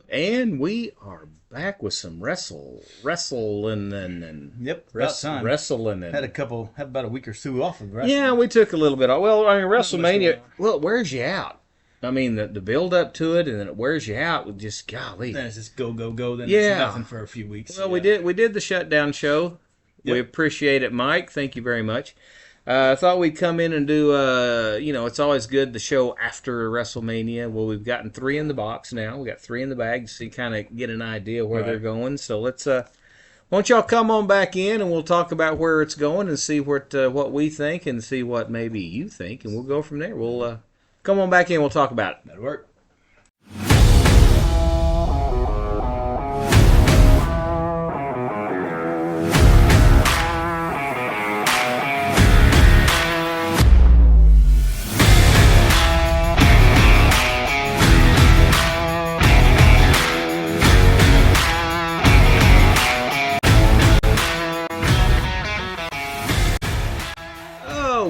And we are back with some wrestling and Yep, about time. wrestling and Had about a week or two off of wrestling. yeah, we took a little bit off. Well, I mean, much going WrestleMania, on. well, it wears you out. I mean, the build up to it, and then it wears you out with just golly. Then it's just go, go, go. Then Yeah. it's nothing for a few weeks. Well, Yeah. we did the shutdown show. We Yep. appreciate it, Mike. Thank you very much. I thought we'd come in and do, it's always good the show after WrestleMania. Well, we've gotten 3 in the box now. We got 3 in the bag, so you kind of get an idea where they're going. So let's, why don't y'all come on back in and we'll talk about where it's going and see what we think and see what maybe you think, and we'll go from there. We'll come on back in. We'll talk about it. That'll work.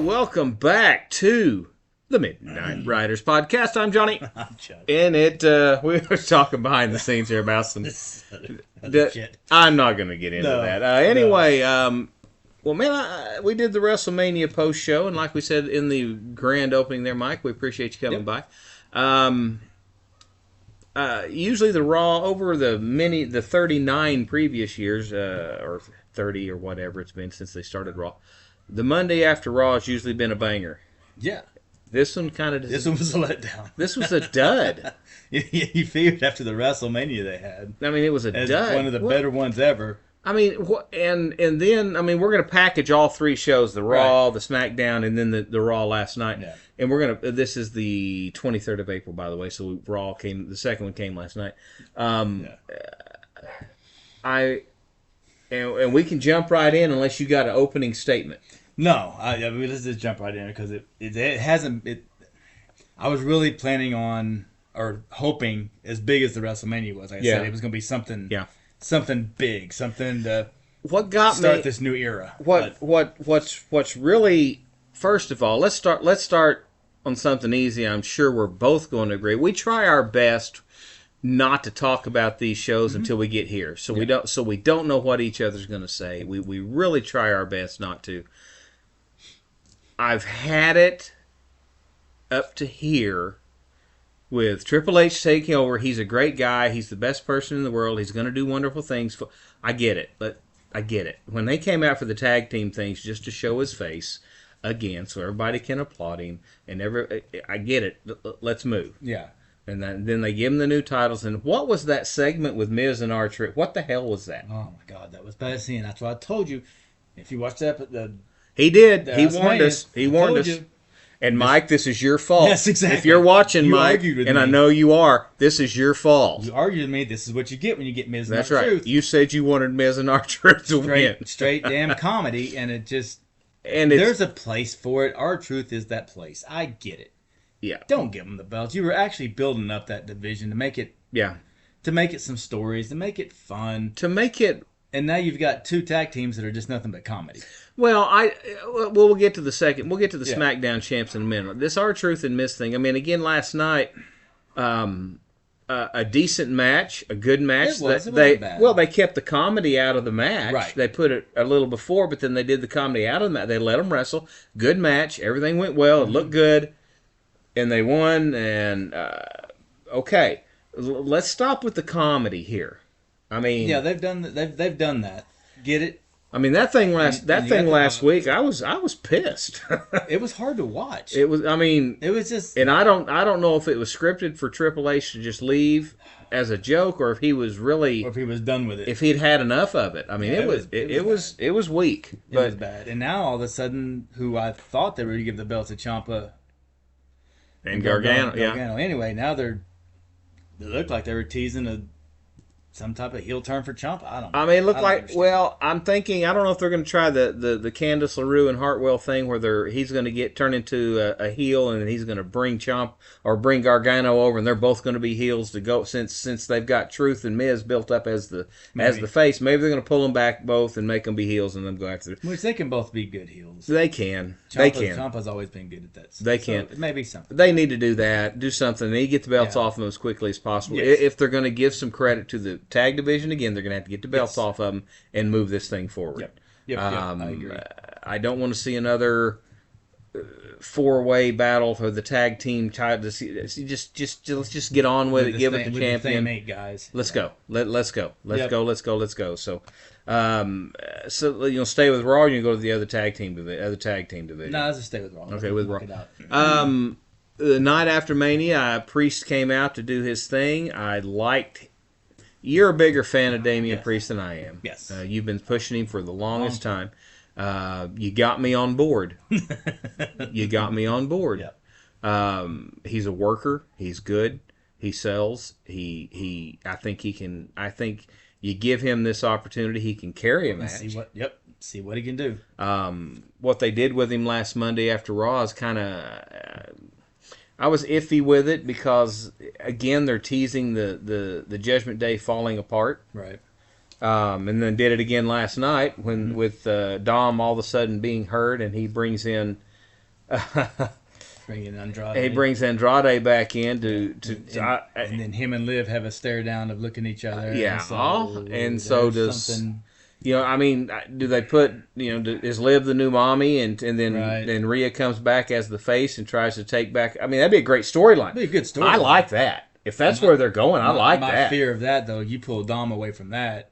Welcome back to the Midnight Riders podcast. I'm Johnny, I'm Chuck. and we were talking behind the scenes here about some Shit. I'm not going to get into No, that. Anyway, well, man, we did the WrestleMania post show, and like we said in the grand opening there, Mike, we appreciate you coming by. Usually the Raw over the 39 previous years, or 30 or whatever it's been since they started Raw. The Monday after Raw has usually been a banger. Yeah. This one kind of... This one was a letdown. This was a dud. You figured after the WrestleMania they had. I mean, it was a dud. One of the better ones ever. I mean, and then, I mean, we're going to package all 3 shows, the Raw, the SmackDown, and then the Raw last night. Yeah. And we're going to... This is the 23rd of April, by the way, so Raw came... The second one came last night. And we can jump right in unless you got an opening statement. No, let's just jump right in because it hasn't. I was really planning on or hoping as big as the WrestleMania was. Like I said, it was going to be something. Yeah. Something big, something to start this new era. What's really, first of all, let's start on something easy. I'm sure we're both going to agree. We try our best not to talk about these shows until we get here, so we don't know what each other's going to say. We really try our best not to. I've had it up to here with Triple H taking over. He's a great guy. He's the best person in the world. He's going to do wonderful things. I get it, but I get it. When they came out for the tag team things just to show his face again so everybody can applaud him, I get it. Let's move. Yeah. And then they give him the new titles. And what was that segment with Miz and R-Truth? What the hell was that? Oh, my God. That was bad scene. That's what I told you. If you watched that, he did. He warned us. He warned us. You. And Mike, this is your fault. Yes, exactly. If you're watching, Mike, and I know you are, this is your fault. You argued with me. This is what you get when you get Miz and R-Truth. R-Truth. That's right. You said you wanted Miz and R-Truth to win. Straight damn comedy, and it just... And there's a place for it. R-Truth is that place. I get it. Yeah. Don't give them the belts. You were actually building up that division to make it... Yeah. To make it some stories, to make it fun. To make it... And now you've got 2 tag teams that are just nothing but comedy. Well, we'll get to the second. We'll get to the SmackDown champs in a minute. This R-Truth and Miz thing. I mean, again, last night, a decent match, a good match. It wasn't bad. Well, they kept the comedy out of the match. Right. They put it a little before, but then they did the comedy out of the match. They let them wrestle. Good match. Everything went well. It looked good, and they won. And okay, let's stop with the comedy here. I mean, yeah, they've done that. Get it? I mean, that thing last week, I was pissed. It was hard to watch. It was. I mean, it was just. And I don't know if it was scripted for Triple H to just leave as a joke, or if he was really, or if he was done with it. If he'd had enough of it. I mean, it was weak. It was bad. And now all of a sudden, who I thought they were going to give the belt to Ciampa and Gargano. Gargano. Anyway, now they looked like they were teasing a some type of heel turn for Ciampa. I don't know. I mean, it looked like, understand. well, I'm thinking, I don't know if they're going to try the Candice LaRue and Hartwell thing where he's going to get turned into a heel and he's going to bring bring Gargano over and they're both going to be heels to go since they've got Truth and Miz built up as the face. Maybe they're going to pull them back both and make them be heels and then go after them. Which they can both be good heels. They can. Ciampa's always been good at that. They can. It may be something. They need to do that. Do something. They need to get the belts off them as quickly as possible. Yes. If they're going to give some credit to the tag division again, they're going to have to get the belts off of them and move this thing forward. Yep, I agree. I don't want to see another four-way battle for the tag team title. Let's just get on with it. Give it the champion. Eight guys. Let's go. Let's go. Let's go. So, stay with Raw. Or you go to the other tag team division. No, let's just stay with Raw. Okay, with Raw. The night after Mania, Priest came out to do his thing. You're a bigger fan of Damian Priest than I am. Yes. You've been pushing him for the longest time. You got me on board. Yep. He's a worker. He's good. He sells. I think you give him this opportunity, he can carry a match. See what he can do. What they did with him last Monday after Raw is kind of... I was iffy with it because, again, they're teasing the Judgment Day falling apart. Right. And then did it again last night with Dom all of a sudden being hurt, and he brings in... Andrade. He brings Andrade back in and then him and Liv have a stare down of looking at each other. Yeah. So does... Something... I mean, do they put, is Liv the new mommy, and then Rhea comes back as the face and tries to take back... I mean, that'd be a great storyline. That'd be a good storyline. I like that. If that's where they're going, I like that. My fear of that, though, you pull Dom away from that,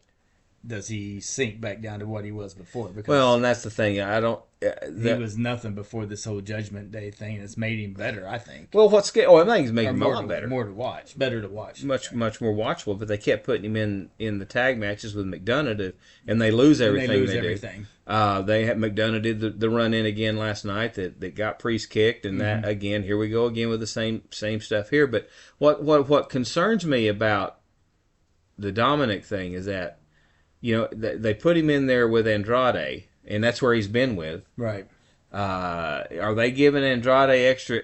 does he sink back down to what he was before? Because and that's the thing. I don't... he was nothing before this whole Judgment Day thing, and it's made him better, I think. Well, I think he's made him a lot better. More to watch. Better to watch. Much more watchable, but they kept putting him in the tag matches with McDonough, and they lose everything they do. McDonough did the run-in again last night that got Priest kicked, and that, again, here we go again with the same stuff here. But what concerns me about the Dominic thing is that, they put him in there with Andrade, and that's where he's been with. Right. Are they giving Andrade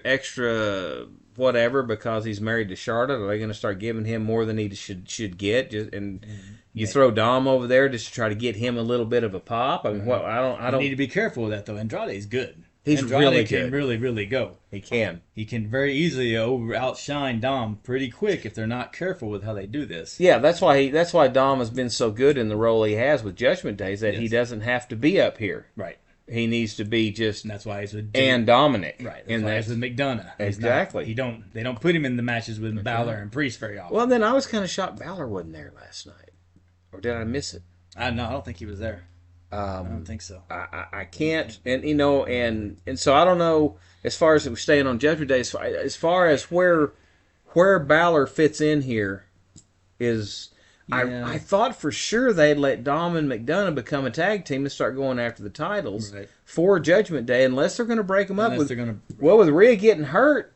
extra whatever because he's married to Charlotte? Are they going to start giving him more than he should get? You throw Dom over there just to try to get him a little bit of a pop. I mean, I don't need to be careful with that though. Andrade's good. Andrade really good. Can really, really go. He can. He can very easily outshine Dom pretty quick if they're not careful with how they do this. Yeah, that's why Dom has been so good in the role he has with Judgment Day, is that he doesn't have to be up here. Right. He needs to be just... And that's why he's with... And Dominic. Right. That's why he's with McDonough. Exactly. They don't put him in the matches with Balor and Priest very often. Well, then I was kind of shocked Balor wasn't there last night. Or did I miss it? I don't think he was there. I don't think so. I can't, and so I don't know as far as it was staying on Judgment Day. As far as where Balor fits in here is, I thought for sure they'd let Dom and McDonough become a tag team and start going after the titles for Judgment Day, unless they're going to break them up. With Rhea getting hurt.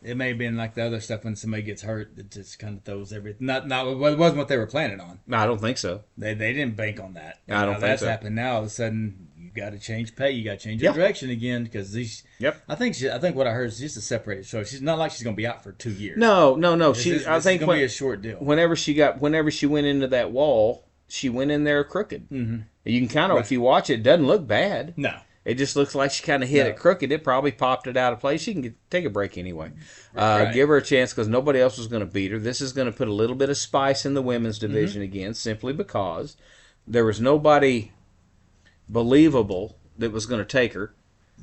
It may have been like the other stuff when somebody gets hurt, it just kind of throws everything. It wasn't what they were planning on. No, I don't think so. They didn't bank on that. I don't think that's so. happened now. All of a sudden, you got to change pay. You got to change your direction again because these. Yep. I think what I heard is just a separated show. She's not like she's going to be out for 2 years. No. I think it's going to be a short deal. Whenever she went into that wall, she went in there crooked. Mm-hmm. You can kind of, if you watch it, doesn't look bad. No. It just looks like she kind of hit it crooked. It probably popped it out of place. She can take a break anyway. Give her a chance because nobody else was going to beat her. This is going to put a little bit of spice in the women's division again, simply because there was nobody believable that was going to take her.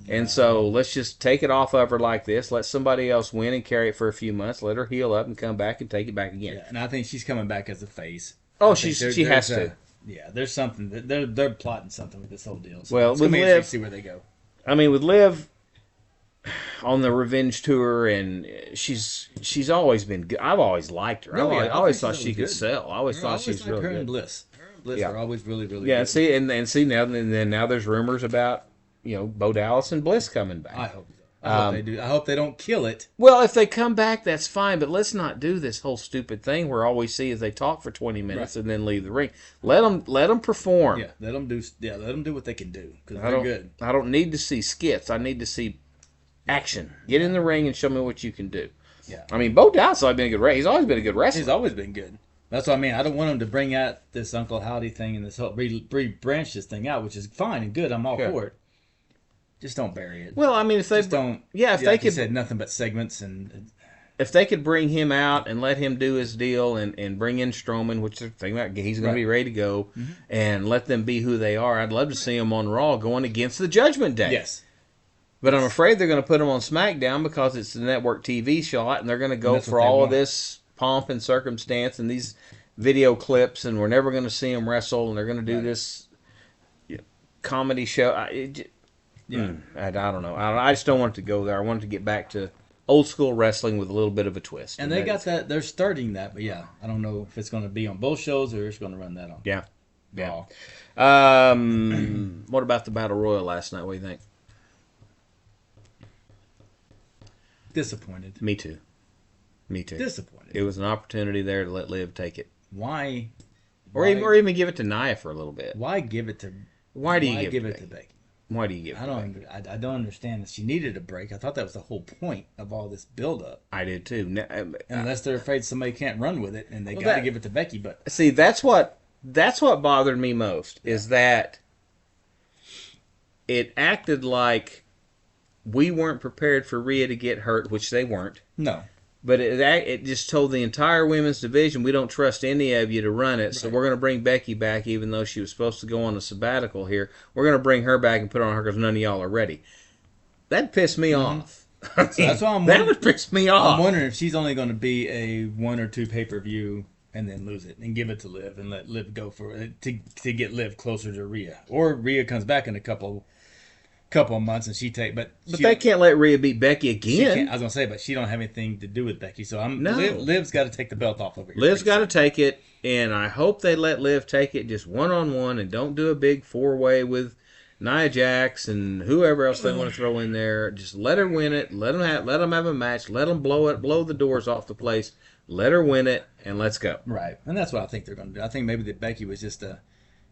And so let's just take it off of her like this. Let somebody else win and carry it for a few months. Let her heal up and come back and take it back again. Yeah, and I think she's coming back as a face. Oh, she has to. Yeah, there's something they're plotting something with this whole deal. So well, it's with Liv, see where they go. I mean, with Liv on the Revenge tour, and she's always been good. I've always liked her. I always thought she could sell. I always thought she's really good. Her and Bliss. Bliss are always really, really good. And see now there's rumors about Bo Dallas and Bliss coming back. I hope so. I hope they do. I hope they don't kill it. Well, if they come back, that's fine. But let's not do this whole stupid thing where all we see is they talk for 20 minutes and then leave the ring. Let them perform. Yeah, let them do. Yeah, let them do what they can do because they're good. I don't need to see skits. I need to see action. Get in the ring and show me what you can do. Yeah. I mean, Bo Dowd's always been a good wrestler. He's always been a good wrestler. He's always been good. That's what I mean. I don't want him to bring out this Uncle Howdy thing and this whole branch this thing out, which is fine and good. I'm all for it. Just don't bury it. Well, I mean, if they don't, if they could, said nothing but segments and. If they could bring him out and let him do his deal and bring in Strowman, which they're thinking about, he's going to be ready to go, and let them be who they are. I'd love to see him on Raw going against the Judgment Day. Yes. But I'm afraid they're going to put him on SmackDown because it's the network TV shot, and they're going to go for all of this pomp and circumstance and these video clips, and we're never going to see him wrestle, and they're going to do this comedy show. I don't know. I just don't want it to go there. I want it to get back to old school wrestling with a little bit of a twist. And they got that. They're starting that, but I don't know if it's going to be on both shows or it's going to run that on. Yeah. What about the Battle Royal last night? What do you think? Disappointed. Me too. Disappointed. It was an opportunity there to let Liv take it. Why? Or even give it to Nia for a little bit. Why give it to? Why do you give it to Becky? Why do you give it to Becky? I don't understand that she needed a break. I thought that was the whole point of all this build-up. I did too. Unless they're afraid somebody can't run with it and they got to give it to Becky. But see, that's what bothered me most is that it acted like we weren't prepared for Rhea to get hurt, which they weren't. No. But it just told the entire women's division, we don't trust any of you to run it, so we're going to bring Becky back, even though she was supposed to go on a sabbatical here. We're going to bring her back and put her on her because none of y'all are ready. That pissed me off. So that's why that would piss me off. I'm wondering if she's only going to be a 1 or 2 pay-per-view and then lose it and give it to Liv and let Liv go for it to get Liv closer to Rhea. Or Rhea comes back in a couple of months and but they can't let Rhea beat Becky again. I was gonna say, but she don't have anything to do with Becky, so Liv's got to take the belt off of her. Liv's got to take it, and I hope they let Liv take it just 1-on-1 and don't do a big 4-way with Nia Jax and whoever else they want to throw in there. Just let her win it. Let them have a match. Let them blow the doors off the place. Let her win it, and let's go. Right, and that's what I think they're going to do. I think maybe that Becky was just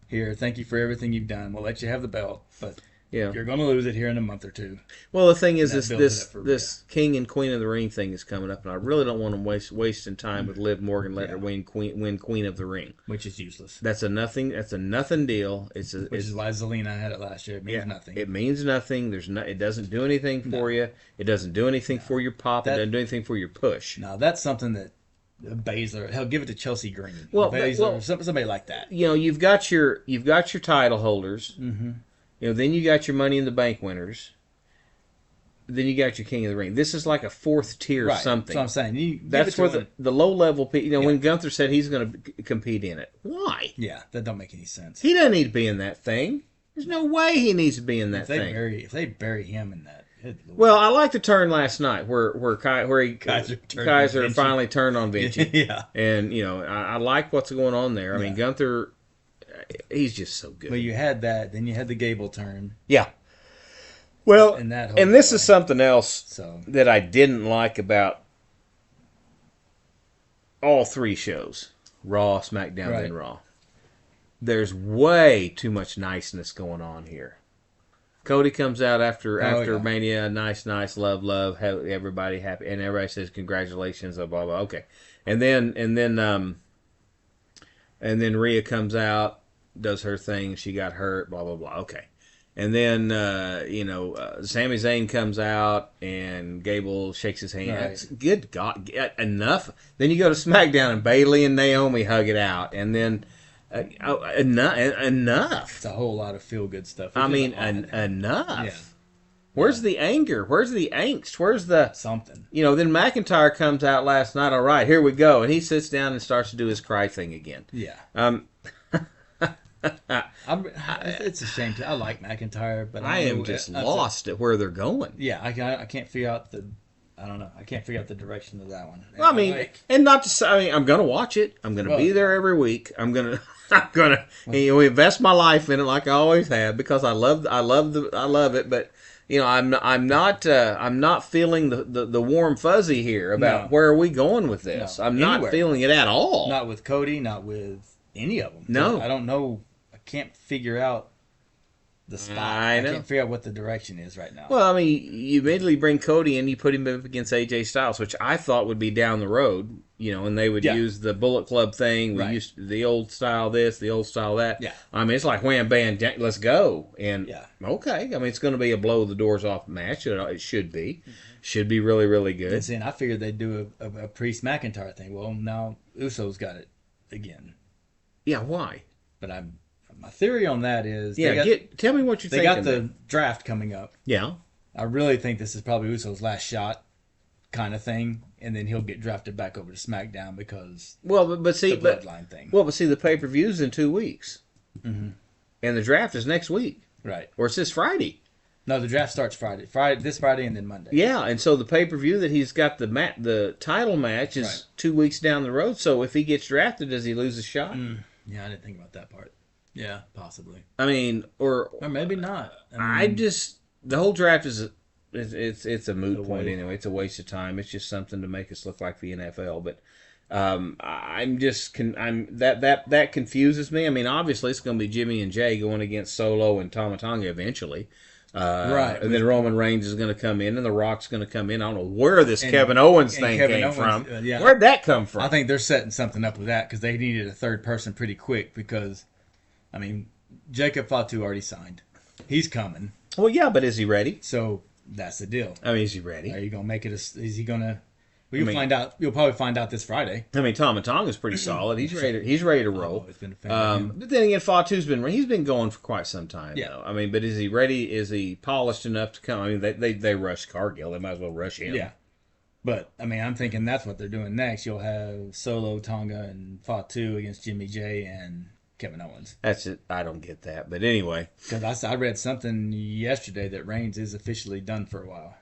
here. Thank you for everything you've done. We'll let you have the belt, but. Yeah. You're going to lose it here in a month or two. Well, the thing is, this King and Queen of the Ring thing is coming up, and I really don't want them wasting time with Liv Morgan letting her win Queen of the Ring, which is useless. That's a nothing deal. Which is why Zelina had it last year. It means nothing. It means nothing. It doesn't do anything for you. It doesn't do anything for your pop. It doesn't do anything for your push. No, that's something that Baszler. Hell, give it to Chelsea Green. Baszler, somebody like that. You've got your title holders. Mm-hmm. Then you got your Money in the Bank winners. Then you got your King of the Ring. This is like a 4th tier something. That's what I'm saying. That's where the low level people. When Gunther said he's going to compete in it, why? Yeah, that don't make any sense. He doesn't need to be in that thing. There's no way he needs to be in that thing. If they bury him in that. Well, I like the turn last night where Kaiser finally turned on Vinci. Yeah, and I like what's going on there. I mean, Gunther. He's just so good. Well, you had that. Then you had the Gable turn. Yeah. Well, and this is something else that I didn't like about all 3 shows. Raw, SmackDown, then Raw. There's way too much niceness going on here. Cody comes out after Mania, nice, love, have everybody happy, and everybody says congratulations, blah blah. Okay, and then Rhea comes out, does her thing. She got hurt, blah blah blah. Okay, and then Sami Zayn comes out and Gable shakes his hand. Right. Good God, enough. Then you go to SmackDown and Bayley and Naomi hug it out, and then. Enough. It's a whole lot of feel good stuff. I mean, enough. Yeah. Where's the anger? Where's the angst? Where's the something? Then McIntyre comes out last night. All right, here we go, and he sits down and starts to do his cry thing again. Yeah. It's a shame. I like McIntyre, but I am just lost at where they're going. Yeah, I can't figure out the. I don't know. I can't figure out the direction of that one. Well, I mean, and not to say. I mean, I'm going to watch it. I'm going to be there every week. I'm going to invest my life in it like I always have because I love it. But I'm not feeling the warm fuzzy here about where are we going with this. I'm not feeling it at all. Not with Cody, not with any of them. No. I don't know. I can't figure out the spot. I can't figure out what the direction is right now. Well, I mean, you immediately bring Cody in, you put him up against AJ Styles, which I thought would be down the road, and they would use the Bullet Club thing. We used the old style this, the old style that. Yeah. I mean, it's like wham, bam, let's go. And, okay, I mean, it's going to be a blow the doors off match. It should be. Should be really, really good. And I figured they'd do a Priest McIntyre thing. Well, now Usos got it again. Yeah, why? But my theory on that is... tell me what you're thinking. They got the draft coming up. Yeah. I really think this is probably Usos' last shot kind of thing, and then he'll get drafted back over to SmackDown because but see, the bloodline thing. Well, but see, the pay-per-view's in 2 weeks. Mm-hmm. And the draft is next week. Right. Or it's this Friday. No, the draft starts this Friday and then Monday. Yeah, and so the pay-per-view that he's got the title match is 2 weeks down the road, so if he gets drafted, does he lose a shot? Yeah, I didn't think about that part. Yeah, possibly. I mean, or maybe not. The whole draft is it's a moot point anyway. It's a waste of time. It's just something to make us look like the NFL. But that confuses me. I mean, obviously it's going to be Jimmy and Jay going against Solo and Tama Tonga eventually. Right. And then Roman Reigns is going to come in, and The Rock's going to come in. I don't know where this Kevin Owens thing came from. Where'd that come from? I think they're setting something up with that because they needed a third person pretty quick because, I mean, Jacob Fatu already signed. He's coming. Well, yeah, but is he ready? So that's the deal. I mean, is he ready? Are you going to make it? Is he going to? Well, find out. You'll probably find out this Friday. I mean, Tama Tonga's pretty solid. He's ready. He's ready to roll. I've always been a fan of him. But then again, Fatu's been going for quite some time. Yeah. Though. I mean, but is he ready? Is he polished enough to come? I mean, they rushed Cargill. They might as well rush him. Yeah. But I mean, I'm thinking that's what they're doing next. You'll have Solo, Tonga, and Fatu against Jimmy J and Kevin Owens. That's it. I don't get that, but anyway. Because I read something yesterday that Reigns is officially done for a while.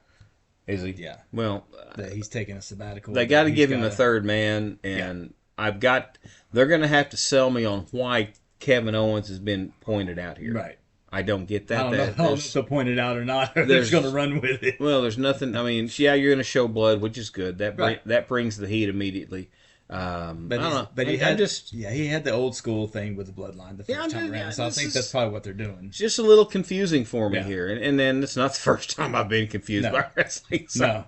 Is he? Yeah. Well, that he's taking a sabbatical. They got to give him a third man, and they're going to have to sell me on why Kevin Owens has been pointed out here. Right. I don't get that. I don't know if they'll point it out or not. They're just going to run with it. Well, there's nothing. I mean, yeah, you're going to show blood, which is good. That brings the heat immediately. But I don't know. But he had the old school thing with the bloodline the first time around. So I think that's probably what they're doing. It's just a little confusing for me here, and then it's not the first time I've been confused by wrestling. So. No.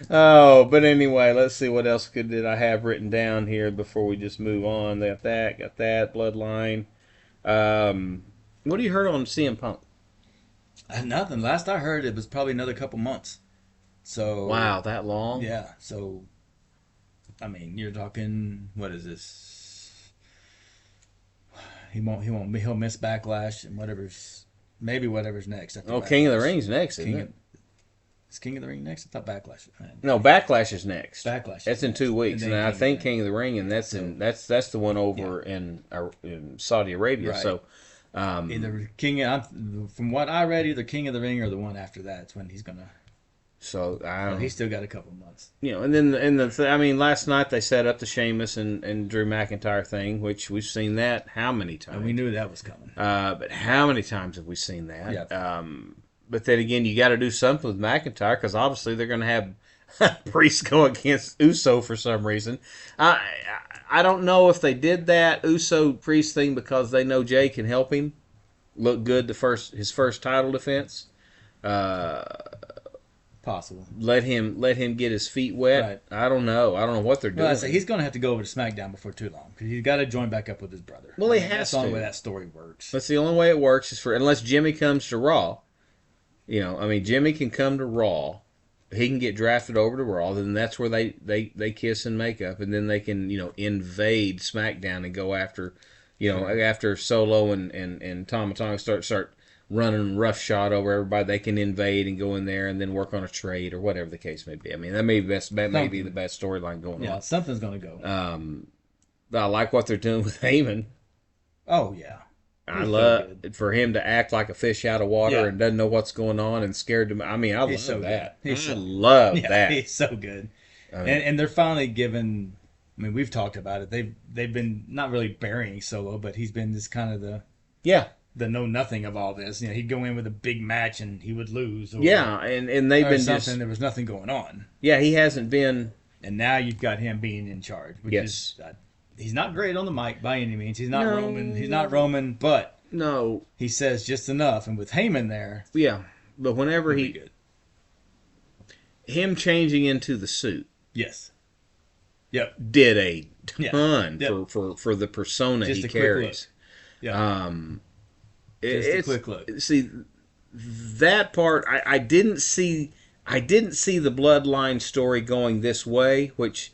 Oh, but anyway, let's see what else did I have written down here before we just move on. Got that bloodline. What do you heard on CM Punk? Nothing. Last I heard, it was probably another couple months. So wow, that long? Yeah. So. I mean, you're talking. What is this? He'll miss Backlash and whatever's next. Oh, Backlash. King of the Ring's next, isn't it? Is King of the Ring next? I thought Backlash. No, Backlash is next. Backlash. That's in 2 weeks, and I think King of the Ring, and that's the one over in Saudi Arabia. Right. So either from what I read, either King of the Ring or the one after that. It's when he's gonna. So I don't know. He's still got a couple months. And then last night they set up the Sheamus and Drew McIntyre thing, which we've seen that how many times? And we knew that was coming. But how many times have we seen that? Yeah. But then again, you got to do something with McIntyre because obviously they're going to have Priest go against Uso for some reason. I don't know if they did that Uso Priest thing because they know Jay can help him look good his first title defense. Possible. Let him get his feet wet. Right. I don't know what they're doing. Well, he's going to have to go over to SmackDown before too long because he's got to join back up with his brother. Well, he has that's to. the only way that story works. That's the only way it works is unless Jimmy comes to Raw. Jimmy can come to Raw. He can get drafted over to Raw. Then that's where they kiss and make up, and then they can invade SmackDown and go after after Solo and Tama Tonga start running roughshod over everybody. They can invade and go in there and then work on a trade or whatever the case may be. I mean, that may be the best storyline going on. Yeah, something's going to go. I like what they're doing with Heyman. Oh yeah, I love for him to act like a fish out of water and doesn't know what's going on and scared to. I mean, I love that. I love that. He's so good. And they're finally given. I mean, we've talked about it. They've been not really burying Solo, but he's been this kind of the the know nothing of all this. He'd go in with a big match and he would lose. And they've been something. There was nothing going on. Yeah, he hasn't been. And now you've got him being in charge. Which is, he's not great on the mic by any means. He's not Roman. He's not Roman, but he says just enough. And with Heyman there, but whenever him changing into the suit, did a ton for the persona just he carries. Just a quick look. See, that part I didn't see. I didn't see the bloodline story going this way, which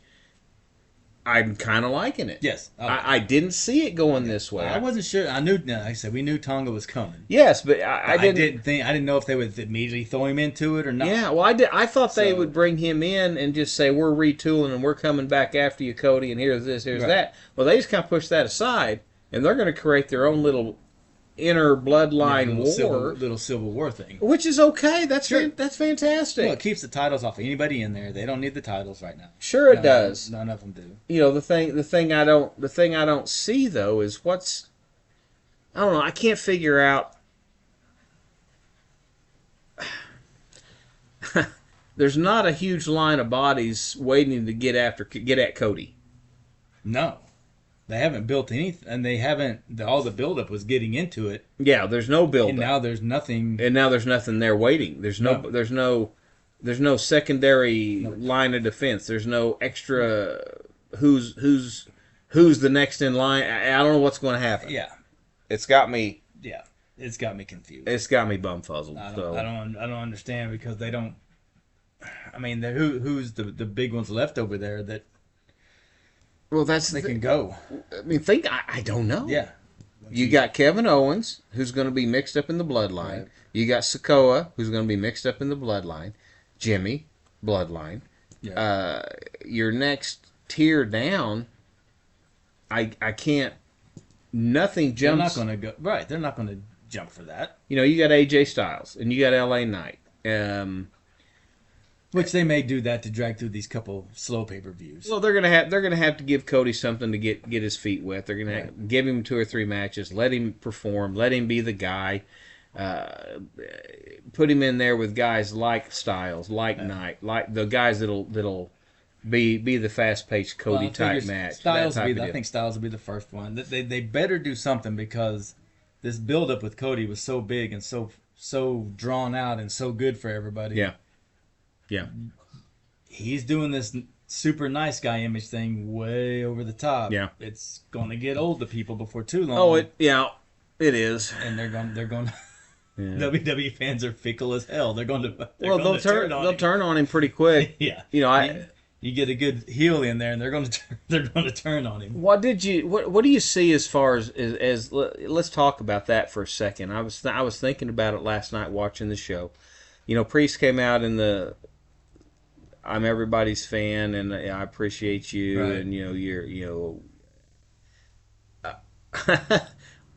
I'm kind of liking it. Yes, I didn't see it going this way. I wasn't sure. I knew. Like I said, we knew Tonga was coming. Yes, but I didn't know if they would immediately throw him into it or not. Yeah, well, I thought they would bring him in and just say we're retooling and we're coming back after you, Cody, and here's this, here's that. Well, they just kind of pushed that aside, and they're going to create their own little inner bloodline war, little civil war thing, which is okay. That's fantastic. Well, it keeps the titles off anybody in there. They don't need the titles right now. Sure, it does. None of them do. The thing I don't see though is I don't know. I can't figure out. There's not a huge line of bodies waiting to get at Cody. No. They haven't built anything, and they haven't. All the buildup was getting into it. Yeah, there's no buildup. And now there's nothing. And now there's nothing there waiting. There's no secondary line of defense. There's no extra. Who's the next in line? I don't know what's going to happen. Yeah, it's got me. Yeah, it's got me confused. It's got me bumfuzzled. I don't understand because they don't. I mean, who's the big ones left over there that? Well, they can go. I mean, I don't know. Yeah. You got Kevin Owens, who's going to be mixed up in the bloodline. Right. You got Sikoa, who's going to be mixed up in the bloodline. Jimmy, bloodline. Yeah. Your next tier down, I can't. Nothing jumps. They're not going to go. Right. They're not going to jump for that. You got AJ Styles and you got LA Knight. Which they may do that to drag through these couple slow pay-per-views. Well, they're gonna have to give Cody something to get his feet wet. They're gonna give him 2 or 3 matches, let him perform, let him be the guy. Put him in there with guys like Styles, like Knight, like the guys that'll be the fast-paced Cody type match. I think Styles will be the first one. They better do something because this build-up with Cody was so big and so drawn out and so good for everybody. Yeah. Yeah, he's doing this super nice guy image thing way over the top. Yeah, it's going to get old to people before too long. Oh, it is. And they're going. Yeah. WWE fans are fickle as hell. They'll turn on him pretty quick. Yeah, you get a good heel in there, and they're going to turn on him. What do you see as far as let's talk about that for a second. I was thinking about it last night watching the show. Priest came out in the. I'm everybody's fan, and I appreciate you, right. And you're.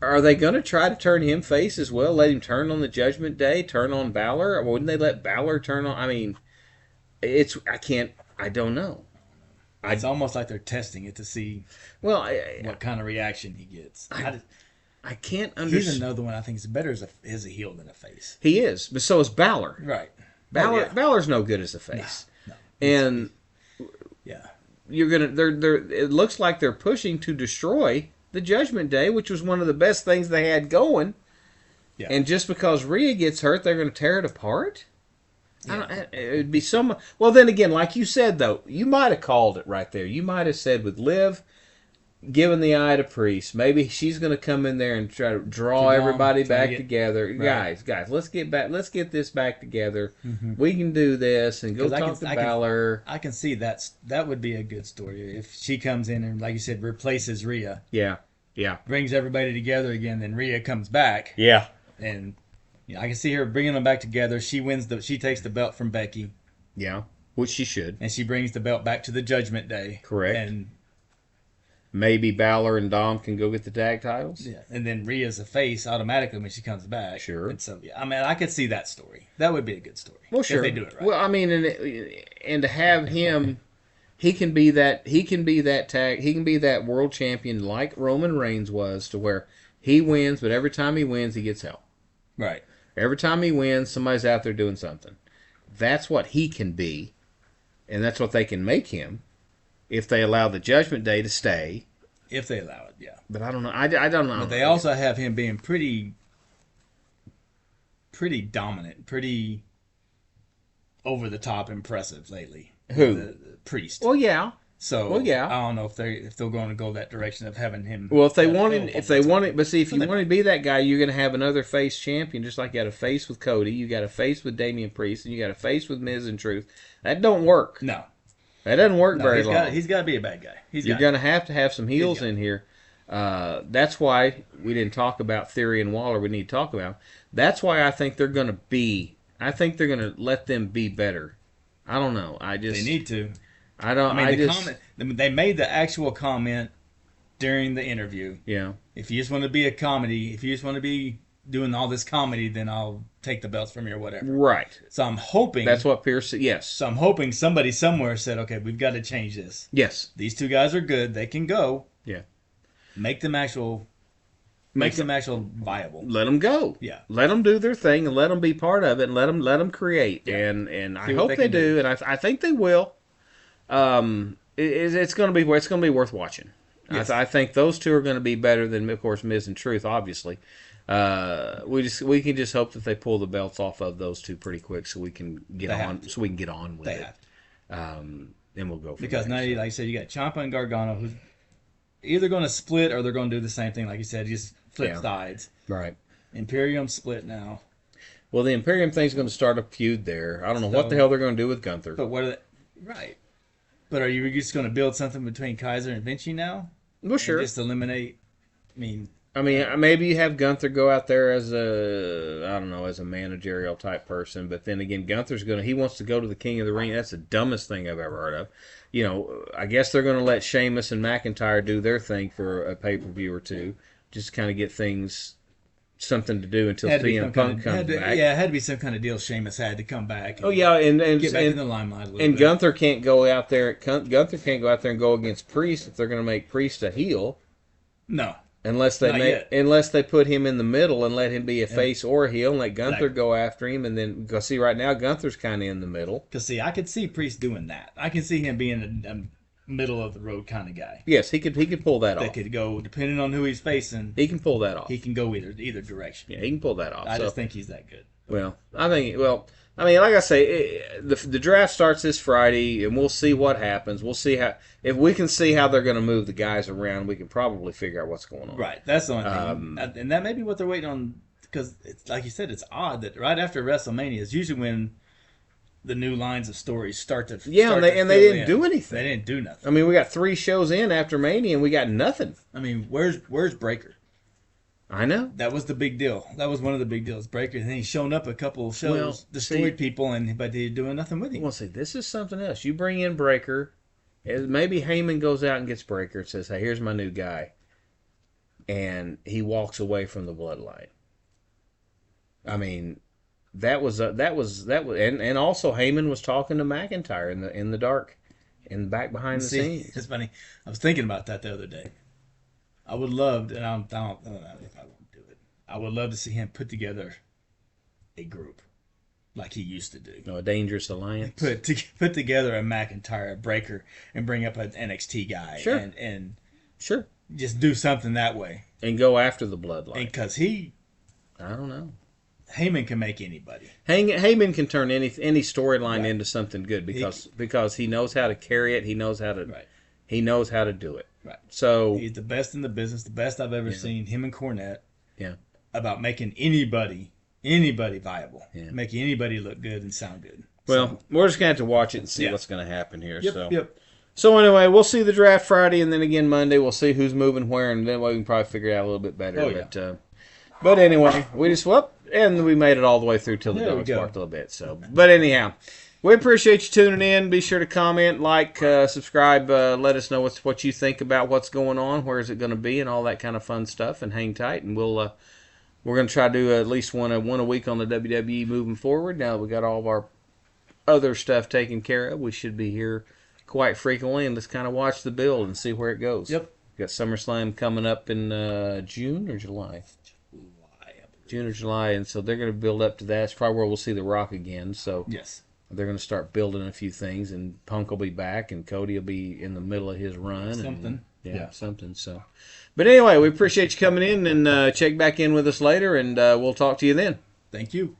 Are they going to try to turn him face as well? Let him turn on the Judgment Day, turn on Balor, or wouldn't they let Balor turn on? I mean, I don't know. It's almost like they're testing it to see. What kind of reaction he gets. I can't understand. He's another one I think is better as a heel than a face. He is, but so is Balor. Right. Balor's no good as a face. No. And yeah, you're gonna. It looks like they're pushing to destroy the Judgment Day, which was one of the best things they had going. Yeah. And just because Rhea gets hurt, they're going to tear it apart. Yeah. It'd be so. Well, then again, like you said, though, you might have called it right there. You might have said with Liv giving the eye to Priest, maybe she's going to come in there and try to draw everybody back together. Right. Guys, let's get this back together. Mm-hmm. We can do this and go talk to Balor. I can see that would be a good story if she comes in and, like you said, replaces Rhea. Yeah. Brings everybody together again. Then Rhea comes back. Yeah. And I can see her bringing them back together. She takes the belt from Becky. Yeah, which she should. And she brings the belt back to the Judgment Day. Correct. And maybe Balor and Dom can go get the tag titles. Yeah, and then Rhea's a face automatically when she comes back. Sure. And so, I could see that story. That would be a good story. Well, sure. If they do it right. Well, I mean, and to have him, he can be that world champion like Roman Reigns was, to where He wins, but every time he wins, he gets help. Right. Every time he wins, somebody's out there doing something. That's what he can be, and that's what they can make him if they allow the Judgment Day to stay. If they allow it, yeah. But I don't know. I don't know. But they also have him being pretty dominant, pretty over the top impressive lately. Who? The Priest. Well, yeah. So well, yeah. I don't know if they're going to go that direction of having him. Well, if they wanted, but see, if you want to be that guy, you're going to have another face champion, just like you got a face with Cody, you got a face with Damian Priest, and you got a face with Miz and Truth. That don't work. No, that doesn't work very long. He's got to be a bad guy. You're going to have some heels in here. That's why we didn't talk about Theory and Waller. We need to talk about. That's why I think they're going to be. I think they're going to let them be better. I don't know. They need to. I don't. They made the actual comment during the interview. Yeah. If you just want to be a comedy, if you just want to be doing all this comedy, then I'll take the belts from you or whatever. Right. So I'm hoping that's what Pierce said. Yes. So I'm hoping somebody somewhere said, "Okay, we've got to change this." Yes. These two guys are good. They can go. Yeah. Make them actual viable. Let them go. Yeah. Let them do their thing and let them be part of it and let them create. Yeah. And I hope they do, and I think they will. It's going to be worth watching. Yes. I think those two are going to be better than, of course, Miz and Truth. Obviously, we can just hope that they pull the belts off of those two pretty quick, so we can get on. So we can get on with it. And we'll go. Because now, like I said, you got Ciampa and Gargano, who's either going to split or they're going to do the same thing, like you said, just flip sides. Right. Imperium split now. Well, the Imperium thing's going to start a feud there. I don't know what the hell they're going to do with Gunther. But what are they? Right. But are you just going to build something between Kaiser and Vinci now? Well, sure. Just eliminate. I mean, maybe you have Gunther go out there as a managerial type person. But then again, he wants to go to the King of the Ring. That's the dumbest thing I've ever heard of. You know, I guess they're going to let Sheamus and McIntyre do their thing for a pay-per-view or two, just to kind of get things something to do until CM Punk comes back. Yeah, it had to be some kind of deal. Sheamus had to come back. And get back in the limelight a little bit. And Gunther can't go out there. Gunther can't go out there and go against Priest if they're going to make Priest a heel. No, unless they put him in the middle and let him be a face or a heel, and let Gunther go after him. And then because right now Gunther's kind of in the middle. Because I could see Priest doing that. I can see him being a middle of the road kind of guy. Yes, he could pull that off. They could go, depending on who he's facing. He can pull that off. He can go either direction. Yeah, he can pull that off. I just think he's that good. Well, like I say, the draft starts this Friday, and we'll see what happens. We'll see if we can see how they're going to move the guys around. We can probably figure out what's going on. Right, that's the only thing, and that may be what they're waiting on. Because, like you said, it's odd that right after WrestleMania is usually when the new lines of stories start to they didn't do anything. They didn't do nothing. I mean, we got 3 shows in after Mania, and we got nothing. I mean, where's Breaker? I know. That was the big deal. That was one of the big deals. Breaker, and he's shown up a couple of shows, destroyed people, but they're doing nothing with him. Well, see, this is something else. You bring in Breaker, maybe Heyman goes out and gets Breaker and says, "Hey, here's my new guy," and he walks away from the bloodline. I mean, that was, and also Heyman was talking to McIntyre in the dark, back behind the scenes. It's funny. I was thinking about that the other day. I would love, and I don't know if I won't do it. I would love to see him put together a group like he used to do. A dangerous alliance. Put together a McIntyre, a Breaker, and bring up an NXT guy. Sure. And sure. Just do something that way. And go after the bloodline. Because I don't know. Heyman can make anybody. Heyman can turn any storyline into something good because he knows how to carry it. He knows how to. Right. He knows how to do it. Right. So he's the best in the business, the best I've ever seen. Him and Cornette. Yeah. About making anybody viable, making anybody look good and sound good. Well, we're just gonna have to watch it and see what's gonna happen here. Yep. So anyway, we'll see the draft Friday, and then again Monday. We'll see who's moving where, and then we can probably figure it out a little bit better. Oh, yeah. But anyway, and we made it all the way through till the dogs barked a little bit. So, but anyhow. We appreciate you tuning in. Be sure to comment, like, subscribe. Let us know what you think about what's going on, where is it going to be, and all that kind of fun stuff. And hang tight, and we're going to try to do at least one a week on the WWE moving forward. Now that we got all of our other stuff taken care of, we should be here quite frequently, and let's kind of watch the build and see where it goes. Yep. got SummerSlam coming up in June or July. June or July, and so they're going to build up to that. It's probably where we'll see The Rock again. So yes, they're going to start building a few things, and Punk will be back, and Cody will be in the middle of his run. Something. Something. So, but anyway, we appreciate you coming in, and check back in with us later, and we'll talk to you then. Thank you.